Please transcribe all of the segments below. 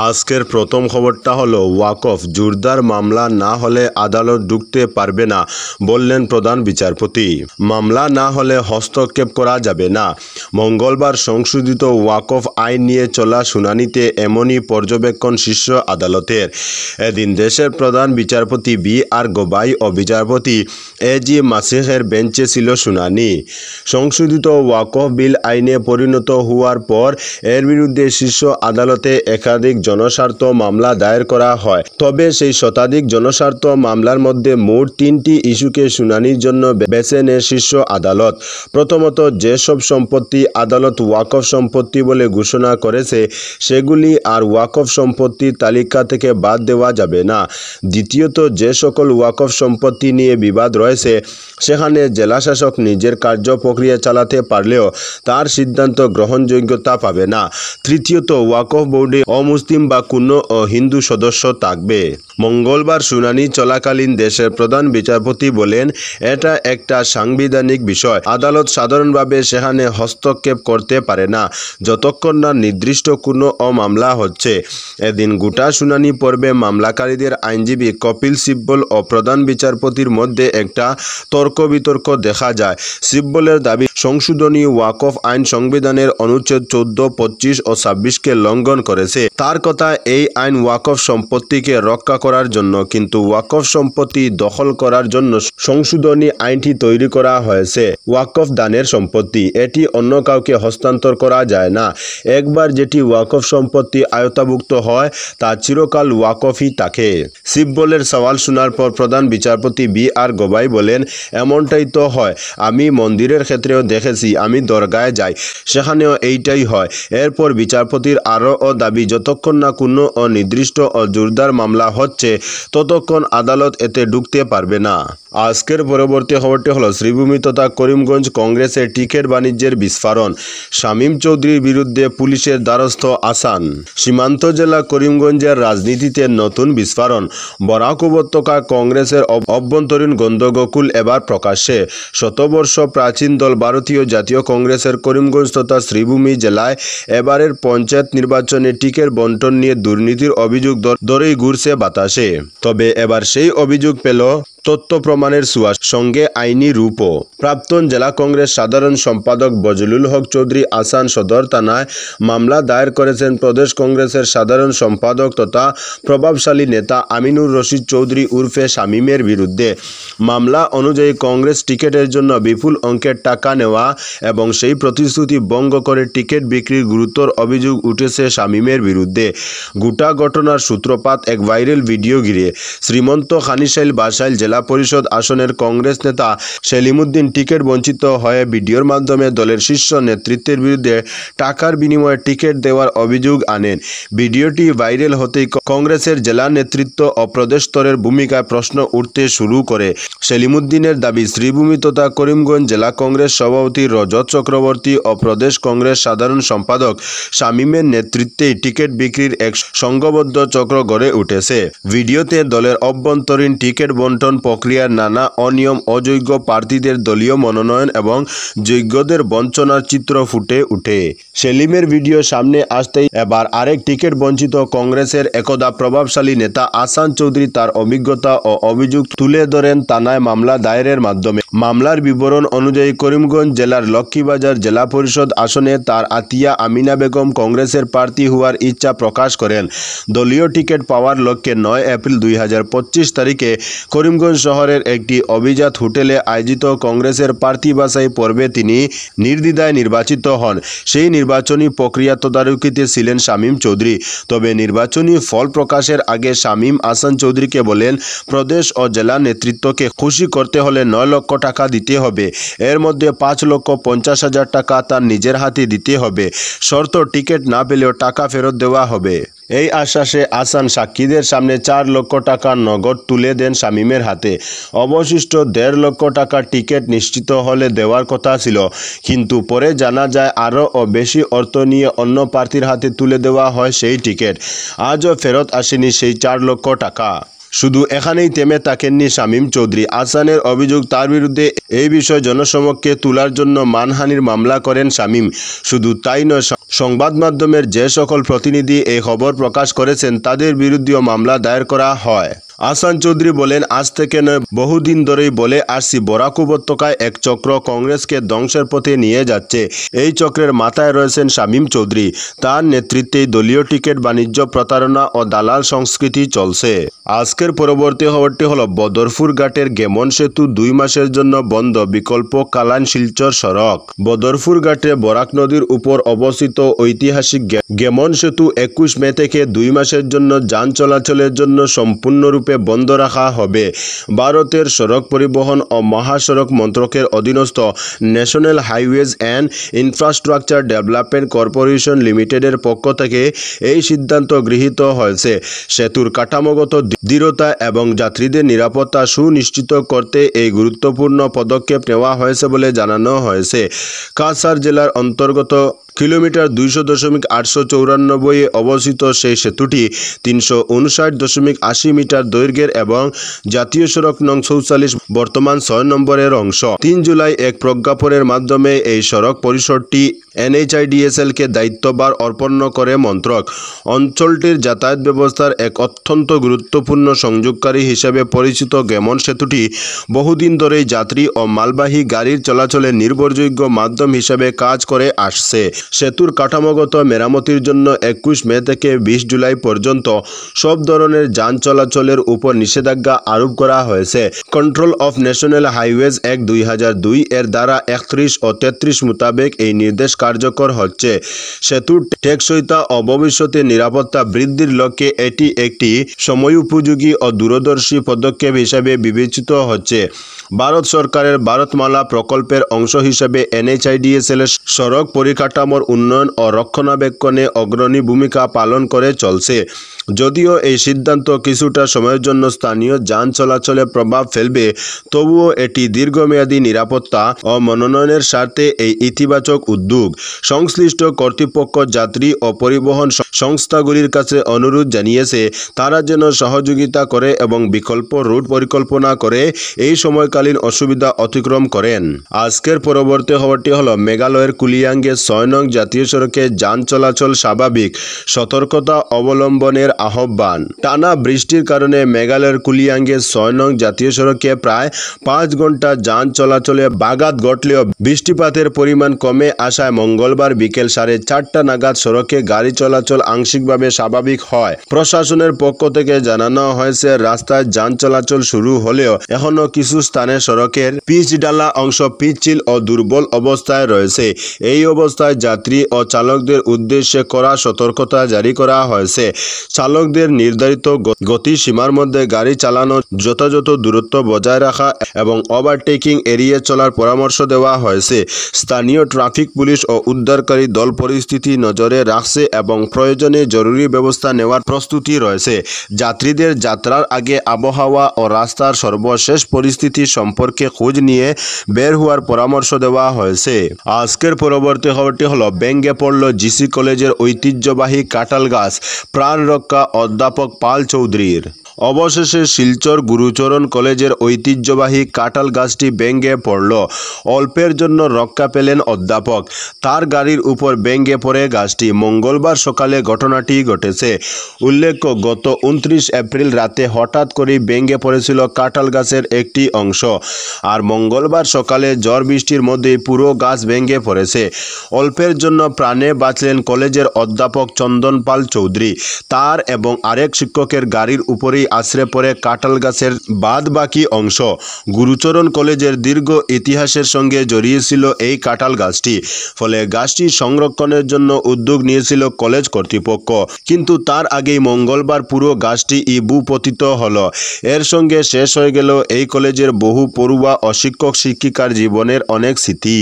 আজকের প্রথম খবরটা হলো ওয়াকফ জোরদার মামলা না হলে আদালত ঢুকতে পারবে না বললেন প্রধান বিচারপতি। মামলা না হলে হস্তক্ষেপ করা যাবে না। মঙ্গলবার সংশোধিত ওয়াকফ আইন নিয়ে চলা শুনানিতে এমনই পর্যবেক্ষণ শীর্ষ আদালতের। এদিন দেশের প্রধান বিচারপতি বি.আর. গবাই ও বিচারপতি এ.জি. মাসিহের বেঞ্চে ছিল শুনানি। সংশোধিত ওয়াকফ বিল আইনে পরিণত হওয়ার পর এর বিরুদ্ধে শীর্ষ আদালতে একাধিক জনস্বার্থ মামলা দায়ের করা হয়। তবে সেই শতাধিক জনস্বার্থ মামলার মধ্যে মোট 3টি ইস্যুকে শুনানির জন্য বেছে নেয় শীর্ষ আদালত। প্রথমত, যেসব সম্পত্তি আদালত ওয়াকফ সম্পত্তি বলে ঘোষণা করেছে সেগুলি আর ওয়াকফ সম্পত্তির তালিকা থেকে বাদ দেওয়া যাবে না। দ্বিতীয়ত, যে সকল ওয়াকফ সম্পত্তি নিয়ে বিবাদ রয়েছে সেখানে জেলাশাসক নিজের কার্য প্রক্রিয়া চালাতে পারলেও তার সিদ্ধান্ত গ্রহণযোগ্যতা পাবে না। তৃতীয়ত, ওয়াকফ বোর্ডে অমুসলিম বা কোনো হিন্দু সদস্য থাকবে। মঙ্গলবার শুনানি চলাকালীন দেশের প্রধান বিচারপতি বলেন, এটা একটা সাংবিধানিক বিষয়। আদালত সাধারণভাবে সেখানে হস্তক্ষেপ করতে পারে না যতক্ষণ না নির্দিষ্ট কোনো মামলা হচ্ছে। এদিন গোটা শুনানি পর্বে মামলাকারীদের আইনজীবী কপিল সিব্বল ও প্রধান বিচারপতির মধ্যে একটা তর্ক বিতর্ক দেখা যায়। সিব্বলের দাবি, সংশোধনী ওয়াকফ আইন সংবিধানের অনুচ্ছেদ 14, 25 ও 26কে লঙ্ঘন করেছে। তার কথা, এই আইন ওয়াকফ সম্পত্তিকে রক্ষা করার জন্য, কিন্তু ওয়াকফ সম্পত্তি দখল করার জন্য সংশোধনী আইনটি তৈরি করা হয়েছে। ওয়াকফ দানের সম্পত্তি, এটি অন্য কাউকে হস্তান্তর করা যায় না। একবার যেটি ওয়াকফ সম্পত্তি আয়ত্তাভুক্ত হয় তা চিরকাল ওয়াকফই থাকে। সিব্বলের সওয়াল শোনার পর প্রধান বিচারপতি বি.আর. গবাই বলেন, এমনটাই তো হয়। আমি মন্দিরের ক্ষেত্রেও দেখেছি, আমি দরগায় যাই, সেখানেও এইটাই হয়। এরপর বিচারপতির আরও দাবি, যতক্ষণ না কোনো নির্দিষ্ট ও জোরদার মামলা হচ্ছে ততক্ষণ আদালত এতে ঢুকতে পারবে না। আজকের পরবর্তী খবরটি হলো শ্রীভূমি তথা করিমগঞ্জ কংগ্রেসের টিকিট বাণিজ্যের বিস্ফোরণ। শামীম চৌধুরীর বিরুদ্ধে পুলিশের দ্বারস্থ আসান। সীমান্ত জেলা করিমগঞ্জের রাজনীতিতে নতুন বিস্ফোরণ। বরাক উপত্যকা কংগ্রেসের অভ্যন্তরীণ গণ্ডগোল এবার প্রকাশ্যে। শতবর্ষ প্রাচীন দল ভারতীয় জাতীয় কংগ্রেসের করিমগঞ্জ তথা শ্রীভূমি জেলায় এবারের পঞ্চায়েত নির্বাচনে টিকিট বন্টন নিয়ে দুর্নীতির অভিযোগ ধরেই ঘুরছে বাতাসে। তবে এবার সেই অভিযোগ পেল তথ্য প্রমাণের ছোঁয়ার সঙ্গে আইনি রূপও। প্রাক্তন জেলা কংগ্রেস সাধারণ সম্পাদক বজলুল হক চৌধুরী আসান সদর থানায় মামলা দায়ের করেছেন প্রদেশ কংগ্রেসের সাধারণ সম্পাদক তথা প্রভাবশালী নেতা আমিনুর রশিদ চৌধুরী উর্ফে শামীমের বিরুদ্ধে। মামলা অনুযায়ী কংগ্রেস টিকিটের জন্য বিপুল অঙ্কের টাকা নেওয়া এবং সেই প্রতিশ্রুতি ভঙ্গ করে টিকিট বিক্রির গুরুতর অভিযোগ উঠেছে শামীমের বিরুদ্ধে। গোটা ঘটনার সূত্রপাত এক ভাইরাল ভিডিও ঘিরে। শ্রীমন্ত খানিশাইল বাসাইল জেলা পরিষদ আসনের কংগ্রেস নেতা সেলিমউদ্দিন টিকিট বঞ্চিত হয়ে ভিডিওর মাধ্যমে দলের শীর্ষ নেতৃত্বের বিরুদ্ধে টাকার বিনিময়ে টিকিট দেওয়ার অভিযোগ আনেন। ভিডিওটি ভাইরাল হতেই কংগ্রেসের জেলা নেতৃত্ব ও প্রদেশ স্তরের ভূমিকায় প্রশ্ন উঠতে শুরু করে। সেলিমউদ্দিনের দাবি, শ্রীভূমি তথা করিমগঞ্জ জেলা কংগ্রেস সভাপতি রজত চক্রবর্তী ও প্রদেশ কংগ্রেস সাধারণ সম্পাদক শামীমের নেতৃত্বেই টিকিট বিক্রির এক সংঘবদ্ধ চক্র গড়ে উঠেছে। ভিডিওতে দলের অভ্যন্তরীণ টিকিট বন্টন প্রক্রিয়ার নানা অনিয়ম, অযোগ্য প্রার্থীদের দলীয় মনোনয়ন এবং যোগ্যদের বঞ্চনার চিত্র ফুটে ওঠে। সেলিমের ভিডিও সামনে আসতেই এবার আরেক টিকিট বঞ্চিত কংগ্রেসের একদা প্রভাবশালী নেতা আসান চৌধুরী তার অভিজ্ঞতা ও অভিযোগ তুলে ধরেন থানায় মামলা দায়েরের মাধ্যমে। মামলার বিবরণ অনুযায়ী করিমগঞ্জ জেলার লক্ষ্মীবাজার জেলা পরিষদ আসনে তার আতিয়া আমিনা বেগম কংগ্রেসের প্রার্থী হওয়ার ইচ্ছা প্রকাশ করেন। দলীয় টিকিট পাওয়ার লক্ষ্যে 9 এপ্রিল 2025 তারিখে করিমগঞ্জ শহরের একটি অভিজাত হোটেলে আয়োজিত কংগ্রেসের প্রার্থী বাছাই পর্বে তিনি নির্দ্বিধায় নির্বাচিত হন। সেই নির্বাচনী প্রক্রিয়া তদারকিতে ছিলেন শামীম চৌধুরী। তবে নির্বাচনী ফল প্রকাশের আগে শামীম আসান চৌধুরীকে বলেন, প্রদেশ ও জেলা নেতৃত্বকে খুশি করতে হলে 9 লক্ষ টাকা দিতে হবে। এর মধ্যে 5,50,000 টাকা তার নিজের হাতে দিতে হবে। শর্ত, টিকিট না পেলেও টাকা ফেরত দেওয়া হবে। এই আশ্বাসে আসান সাক্ষীদের সামনে 4 লক্ষ টাকা নগদ তুলে দেন শামীমের হাতে। অবশিষ্ট 1.5 লক্ষ টাকা টিকিট নিশ্চিত হলে দেওয়ার কথা ছিল, কিন্তু পরে জানা যায় আরও বেশি অর্থ নিয়ে অন্য প্রার্থীর হাতে তুলে দেওয়া হয় সেই টিকিট। আজও ফেরত আসেনি সেই 4 লক্ষ টাকা। শুধু এখানেই থেমে থাকেননি শামীম চৌধুরী। আহসানের অভিযোগ, তার বিরুদ্ধে এই বিষয় জনসমক্ষে তোলার জন্য মানহানির মামলা করেন শামীম। শুধু তাই নয়, সংবাদ মাধ্যমের যে সকল প্রতিনিধি এই খবর প্রকাশ করেছেন তাদের বিরুদ্ধেও মামলা দায়ের করা হয়। আহসান চৌধুরী বলেন, আজ থেকে নয়, বহুদিন ধরেই বলে আসছি বরাক উপত্যকায় এক চক্র কংগ্রেসকে ধ্বংসের পথে নিয়ে যাচ্ছে। এই চক্রের মাথায় রয়েছেন শামীম চৌধুরী। তার নেতৃত্বেই দলীয় টিকিট বাণিজ্য, প্রতারণা ও দালাল সংস্কৃতি চলছে। আজকের পরবর্তী খবরটি হলো, বদরপুর ঘাটের গেমন সেতু 2 মাসের জন্য বন্ধ, বিকল্প কালাইন শিলচর সড়ক। বদরপুর ঘাটে বরাক নদীর উপর অবস্থিত ঐতিহাসিক গেমন সেতু 21 মে থেকে 2 মাসের জন্য যান চলাচলের জন্য সম্পূর্ণরূপে বন্ধ রাখা হবে। ভারতের সড়ক পরিবহন ও মহাসড়ক মন্ত্রকের অধীনস্থ national highways and infrastructure development corporation লিমিটেডের পক্ষ থেকে এই সিদ্ধান্ত গৃহীত হয়েছে। সেতুর কাঠামোগত দৃঢ়তা এবং যাত্রীদের নিরাপত্তা সুনিশ্চিত করতে এই গুরুত্বপূর্ণ পদক্ষেপ নেওয়া হয়েছে বলে জানানো হয়েছে। কাছাড় জেলার অন্তর্গত কিলোমিটার 200.894 অবস্থিত সেই সেতুটি 359.80 মিটার দৈর্ঘ্যের এবং জাতীয় সড়ক নং 44 বর্তমান 6 নম্বরের অংশ। 3 জুলাই এক প্রজ্ঞাপনের মাধ্যমে এই সড়ক পরিসরটি NHIDCL-কে দায়িত্বভার অর্পণ করে মন্ত্রক। অঞ্চলটির যাতায়াত ব্যবস্থার এক অত্যন্ত গুরুত্বপূর্ণ সংযোগকারী হিসেবে পরিচিত গেমন সেতুটি বহুদিন ধরেই যাত্রী ও মালবাহী গাড়ির চলাচলে নির্ভরযোগ্য মাধ্যম হিসেবে কাজ করে আসছে। সেতুর কাঠামোগত মেরামতির জন্য 21 মে থেকে 20 জুলাই পর্যন্ত সব ধরনের যান চলাচলের উপর নিষেধাজ্ঞা আরোপ করা হয়েছে। Control of national highways act 2002 এর ধারা 31 ও 33 মোতাবেক এই নির্দেশ কার্যকর হচ্ছে। সেতুর টেকসইতা ও ভবিষ্যতে নিরাপত্তা বৃদ্ধির লক্ষ্যে এটি একটি সময়োপযোগী ও দূরদর্শী পদক্ষেপ হিসেবে বিবেচিত হচ্ছে। ভারত সরকারের ভারতমালা প্রকল্পের অংশ হিসেবে NHIDCL-এর সড়ক পরিকাঠামোর উন্নয়ন ও রক্ষণাবেক্ষণে অগ্রণী ভূমিকা পালন করে চলছে। যদিও এই সিদ্ধান্ত কিছুটা সময়ের জন্য স্থানীয় যান চলাচলে প্রভাব ফেলবে, তবুও এটি দীর্ঘমেয়াদী নিরাপত্তা ও মনোনয়নের স্বার্থে এই ইতিবাচক উদ্যোগ। সংশ্লিষ্ট কর্তৃপক্ষ, যাত্রী ও পরিবহন সংস্থাগুলির কাছে অনুরোধ জানিয়েছে তারা যেন সহযোগিতা করে এবং বিকল্প রুট পরিকল্পনা করে এই সময়কালীন অসুবিধা অতিক্রম করেন। আজকের পরবর্তী খবরটি হলো, মেঘালয়ের কুলিয়াঙ্গে 6 নং জাতীয় সড়কে যান চলাচল স্বাভাবিক, সতর্কতা অবলম্বনের আহ্বান। টানা বৃষ্টির কারণে মেঘালয়ের কুলিয়াঙ্গে 6 নং জাতীয় সড়কে প্রায় 5 ঘন্টা যান চলাচলে ব্যাঘাত ঘটলেও বৃষ্টিপাতের পরিমাণ কমে আসায় মঙ্গলবার বিকেল 4:30 নাগাদ সড়কে গাড়ি চলাচল আংশিকভাবে স্বাভাবিক হয়। প্রশাসনের পক্ষ থেকে জানানো হয়েছে, রাস্তায় যান চলাচল শুরু হলেও এখনও কিছু স্থানে সড়কের পিচ ডালা অংশ পিচ্ছিল ও দুর্বল অবস্থায় রয়েছে। এই অবস্থায় যাত্রী ও চালকদের উদ্দেশ্যে কড়া সতর্কতা জারি করা হয়েছে। চালকদের নির্ধারিত গতিসীমার মধ্যে গাড়ি চালানো, যথাযথ দূরত্ব বজায় রাখা এবং ওভারটেকিং এড়িয়ে চলার পরামর্শ দেওয়া হয়েছে। স্থানীয় ট্রাফিক পুলিশ ও উদ্ধারকারী দল পরিস্থিতি নজরে রাখছে এবং প্রয়োজনে জরুরি ব্যবস্থা নেওয়ার প্রস্তুতি রয়েছে। যাত্রীদের যাত্রার আগে আবহাওয়া ও রাস্তার সর্বশেষ পরিস্থিতি সম্পর্কে খোঁজ নিয়ে বের হওয়ার পরামর্শ দেওয়া হয়েছে। আজকের পরবর্তী খবরটি হলো, ভেঙে পড়ল জিসি কলেজের ঐতিহ্যবাহী কাঁঠাল গাছ, প্রাণ রক্ষা অধ্যাপক পাল চৌধুরীর। অবশেষে শিলচর গুরুচরণ কলেজের ঐতিহ্যবাহী কাঁঠাল গাছটি ভেঙে পড়ল। অল্পের জন্য রক্ষা পেলেন অধ্যাপক। তার গাড়ির উপর ভেঙে পড়ে গাছটি। মঙ্গলবার সকালে ঘটনাটি ঘটেছে। উল্লেখ্য, গত 29 এপ্রিল রাতে হঠাৎ করেই ভেঙে পড়েছিল কাঁঠাল গাছের একটি অংশ। আর মঙ্গলবার সকালে ঝড় বৃষ্টির মধ্যেই পুরো গাছ ভেঙে পড়েছে। অল্পের জন্য প্রাণে বাঁচলেন কলেজের অধ্যাপক চন্দন পাল চৌধুরী। তার এবং আরেক শিক্ষকের গাড়ির উপরেই আছড়ে পড়ে কাঁঠাল গাছের বাদ বাকি অংশ। গুরুচরণ কলেজের দীর্ঘ ইতিহাসের সঙ্গে জড়িয়েছিল এই কাঁঠাল গাছটি। ফলে গাছটি সংরক্ষণের জন্য উদ্যোগ নিয়েছিল কলেজ কর্তৃপক্ষ। কিন্তু তার আগেই মঙ্গলবার পুরো গাছটি ভূপতিত হলো। এর সঙ্গে শেষ হয়ে গেল এই কলেজের বহু পড়ুয়া ও শিক্ষক শিক্ষিকার জীবনের অনেক স্মৃতি।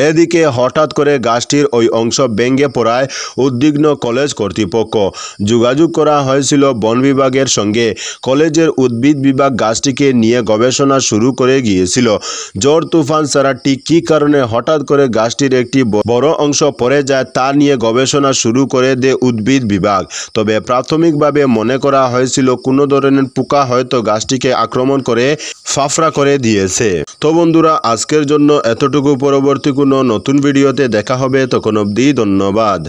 এদিকে হঠাৎ করে গাছটির ওই অংশ ভেঙে পড়ায় উদ্বিগ্ন কলেজ কর্তৃপক্ষ। যোগাযোগ করা হয়েছিল বন বিভাগের সঙ্গে। কলেজের উদ্ভিদ বিভাগ গাছটিকে নিয়ে গবেষণা শুরু করে গিয়েছিল। ঝড় তুফান ছাড়া ঠিক কী কারণে হঠাৎ করে গাছটির একটি বড় অংশ পড়ে যায় তা নিয়ে গবেষণা শুরু করে দেয় উদ্ভিদ বিভাগ। তবে প্রাথমিকভাবে মনে করা হয়েছিল কোনো ধরনের পোকা হয়তো গাছটিকে আক্রমণ করে ফাফড়া করে দিয়েছে। তো বন্ধুরা, আজকের জন্য এতটুকু। পরবর্তী কোনো নতুন ভিডিওতে দেখা হবে, তখন অবধি ধন্যবাদ।